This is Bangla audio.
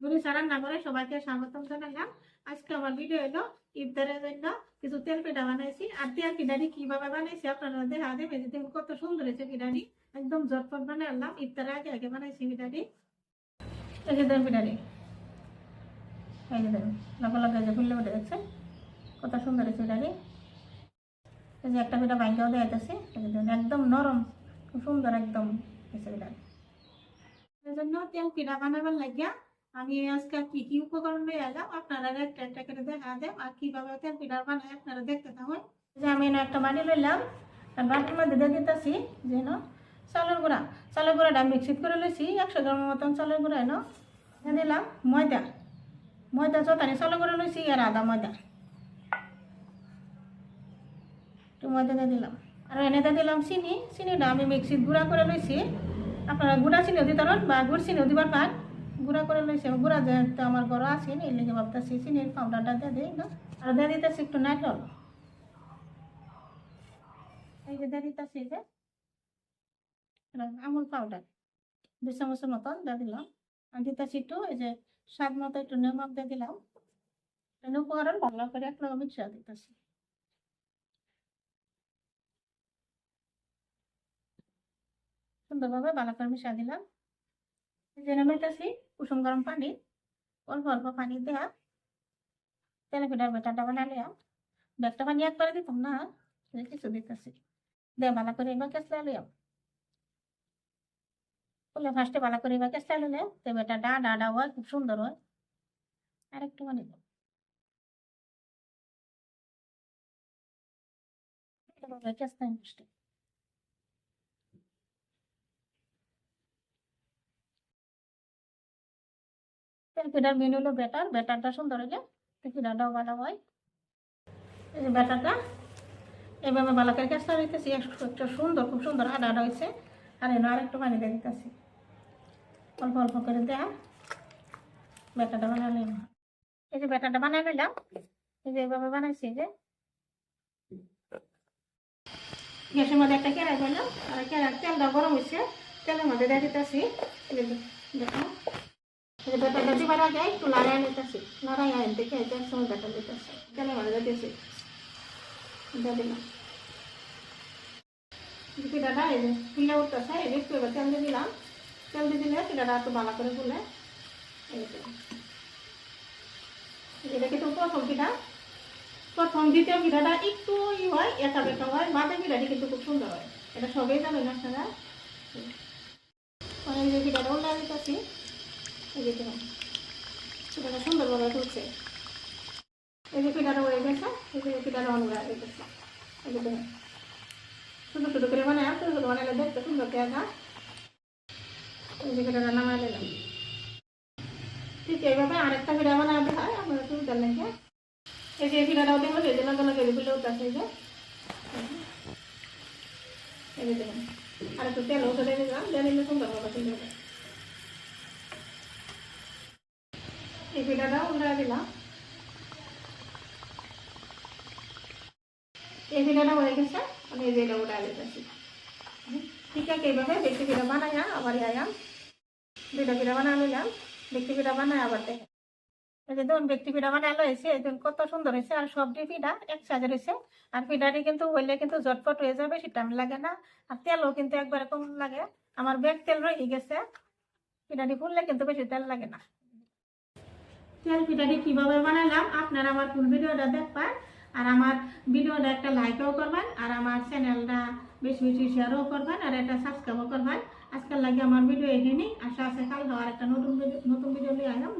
নুরিসা রান্না করে সবাইকে স্বাগতম জানালাম। আজকে আমার ভিডিও এলো ইফতারের জন্য কিছু তেল পিঠা বানাইছি। আর তেল পিঠাটি কিভাবে বানাইছি আপনারা দেখা দেবেন। দেখুন কত সুন্দর হয়েছে পিঠাটি, একদম ঝটপট বানালাম। ইফতারে আগে আগে বানাইছি পিঠাটি। এই যে তেল পিঠাটি, এই যে দেখুন লগে লগে যে ফুললে উঠে যাচ্ছে, কত সুন্দর হয়েছে পিঠাটি। এই যে একটা পিঠা ভাঙ্গাও দেওয়া যাচ্ছে, একদম নরম, খুব সুন্দর একদম হয়েছে পিঠাটি। এই জন্য তেল পিঠা বানাবার লাগিয়া আমি আজকে কি কি উপকরণ নিয়ে এলাম আপনারা একটা একটা করে দেখা দেব। আর কিভাবে তেল পিঠা বানাই আপনারা দেখতে থাকুন। যে আমি একটা বাটি লইলাম, আর বাটির মধ্যে দিয়ে দিতেছি যেন চালের গুঁড়াটা মিক্সিট করে লইছি 100 গ্রামের মতন চালের গুঁড়া এনো দিলাম। ময়দা যতানি চালের গুঁড়া লইছি আর আদা ময়দা, একটু ময়দা দিয়ে দিলাম। আর এনে দিয়ে দিলাম চিনিটা আমি মিক্সিট গুঁড়া করে লইছি। আপনারা গুঁড়া চিনিও দিতে পারেন বা গুড় চিনিও দিবার পান। গুঁড়া করে লইছি, গুঁড়া যেহেতু আমার ঘরে আছে এই লেগে ভাবতেছি চিনির পাউডারটা দিয়ে দিই না। আর দিয়ে দিতেছি একটু নারকেল, এই যে দিয়ে দিতেছি যে আমুল পাউডার 2 চামচের মতন দিয়ে দিলাম। আর দিতেছি একটু এই যে স্বাদ মতো একটু নমক দিয়ে দিলাম। উপকরণ ভালো করে এক রকম মিক্সার দিতেছি। সুন্দরভাবে ভালো করে মিশা দিলাম। যেন মেটাছি কুসুম গরম পানি, অল্প অল্প পানি দেয়া তেল পিঠার বেটারটা বানালে ব্যাগটা পানি একবারে দিতাম না, কিছু দিতেছি দে ভালো করে এবার কেসলা লিয়াম। বলে ফার্স্টে ভালো করে এবার কেসলা নিলে তো বেটারটা ডাডা হয়, খুব সুন্দর হয়। আর একটু পানি দাও, কেসলা মিষ্টি। তেল পিঠার মেন হলো বেটারটা সুন্দর হলে পিঠাটাও ভালো হয়। এই যে বেটারটা এইভাবে ভালো করে কেসলা দিতেছি, একটু সুন্দর, খুব সুন্দর আডা আডা হয়েছে। আর এনে আর একটু পানি দিয়ে দিতেছি, অল্প অল্প করে দেয়া বেটারটা বানালে। এই যে বেটারটা বানাই নিলাম, এই যে এইভাবে বানাইছি। যে গ্যাসের মধ্যে একটা কেরাই করলাম, আর তেলটা গরম হয়েছে, তেলের মধ্যে দিয়ে দিতেছি। দেখো এই যে বেটারটা দিবার আগে একটু নাড়াই নিতেছি, নাড়াই দেখে এক সময় বেটার দিতেছি, তেলের মধ্যে দিতেছি দিয়ে দিলাম। পিঠাটা এই যে ফুলে উঠতেছে, এই যে একটু এবার তেল দিয়ে দিলাম। তেল দিয়ে দিলে পিঠাটা একটু ভালো করে ফুলে। এটা কিন্তু প্রথম দ্বিতীয় পিঠাটা একটু হয়, একা বেকা হয়, মাঝে পিঠাটি কিন্তু খুব সুন্দর হয়। এটা সবাই জানে না আপনারা। এই যে পিঠাটা উল্টা দিতেছি, এই যে পিঠাটা সুন্দরভাবে তুলছে। এই যে পিঠাটা হয়ে গেছে, এই যে পিঠাটা অনুরা দিতেছে। এই যে ছোটো ছোটো করে বানায়, ছোটো ছোটো বানালে দেখতে সুন্দর দেখা। এই যে পিঠাটা নামাই দিলাম। ঠিক এইভাবে আরেকটা পিঠা বানাতে হয় আপনারা তুলতে লেগে। এই যে পিঠাটাও দেবো, সেই জন্য ফুলে উঠতেছে। এই যে দেখুন আর একটু তেল উঠে দিয়ে দিলাম, দিয়ে দিলে সুন্দরভাবে তুলে দেবে। এই পিঠাটাও উল্টা দিলাম। এই পিঠাটা হয়ে গেছে, আমি এই যে এটা উল্টা দিতেছি। ঠিক আছে এইভাবে দেখতে পিঠা বানাই আবার আয়াম দুইটা পিঠা বানাই নিলাম। দেখতে পিঠা বানাই আবার দেখে এই যে ধরুন ব্যক্তি পিঠা বানালো হয়েছে, এই দিন কত সুন্দর হয়েছে। আর সবটি পিঠা এক সাইজের হয়েছে। আর পিঠাটি কিন্তু হইলে কিন্তু ঝটপট হয়ে যাবে, বেশি টাইম লাগে না। আর তেলও কিন্তু একবারে কম লাগে। আমার ব্যাগ তেল রয়ে গেছে, পিঠাটি ফুললে কিন্তু বেশি তেল লাগে না। তেল পিঠাটি কিভাবে বানালাম আপনারা আমার ফুল ভিডিওটা দেখবেন। আর আমার ভিডিওটা একটা লাইকও করবেন, আর আমার চ্যানেলটা বেশি বেশি শেয়ারও করবেন, আর এটা সাবস্ক্রাইবও করবেন। আজকাল লাগে আমার ভিডিও এখানেই। আশা আছে কাল হওয়ার একটা নতুন ভিডিও নিয়ে আসলাম।